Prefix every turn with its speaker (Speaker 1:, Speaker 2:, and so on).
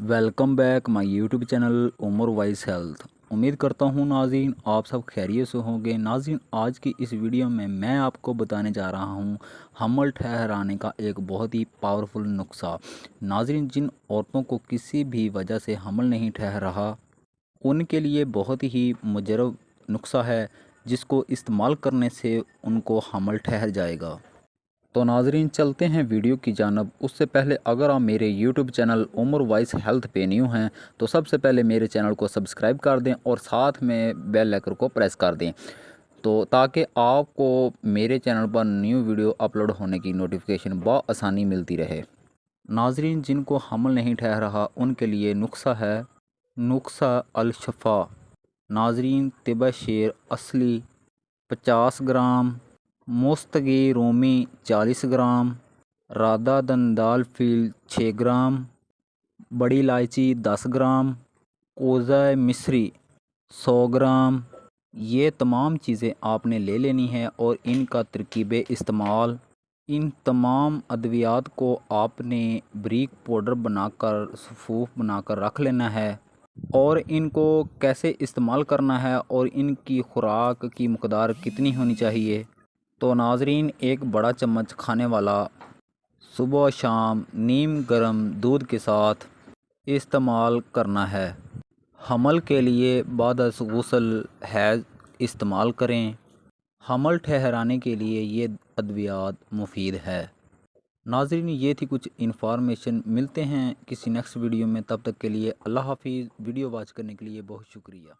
Speaker 1: Welcome back my YouTube channel Umar wise health. उम्मीद करता हूँ नाज़रीन आप सब खैरियत से होंगे। नाज़रीन आज की इस वीडियो में मैं आपको बताने जा रहा हूँ हमल ठहराने का एक बहुत ही पावरफुल नुस्खा। नाज़रीन जिन औरतों को किसी भी वजह से हमल नहीं ठहर रहा उनके लिए बहुत ही मुजरब नुस्खा है जिसको इस्तेमाल करने से उनको हमल ठहर जाएगा। तो नाजरीन चलते हैं वीडियो की जानब। उससे पहले अगर आप मेरे YouTube channel Umar wise health पे न्यू हैं तो सबसे पहले मेरे चैनल को सब्सक्राइब कर दें और साथ में बेल आइकन को प्रेस कर दें तो ताकि आपको मेरे चैनल पर न्यू वीडियो अपलोड होने की नोटिफिकेशन बआसानी मिलती रहे। नाजरीन जिनको हमल नहीं ठहर रहा उनके लिए नुस्खा है नुस्खा अल-शफ़ा। नाजरीन तिबा शेर असली 50 ग्राम, मुस्तगी रोमी 40 ग्राम, राधा दंदाल फील 6 ग्राम, बड़ी इलायची 10 ग्राम, कोज़ा मिस्री 100 ग्राम। ये तमाम चीज़ें आपने ले लेनी है और इनका तरकीब इस्तेमाल इन तमाम अद्वियात को आपने बारीक पाउडर बनाकर सफ़ूफ बनाकर रख लेना है और इनको कैसे इस्तेमाल करना है और इनकी खुराक की मकदार कितनी होनी चाहिए। तो नाजरीन एक बड़ा चम्मच खाने वाला सुबह शाम नीम गर्म दूध के साथ इस्तेमाल करना है। हमल के लिए बाद गुस्ल हैज़ इस्तेमाल करें। हमल ठहराने के लिए ये अद्वियात मुफीद है। नाजरीन ये थी कुछ इन्फॉर्मेशन। मिलते हैं किसी नेक्स्ट वीडियो में, तब तक के लिए अल्लाह हाफिज़। वीडियो वॉच करने के लिए बहुत शुक्रिया।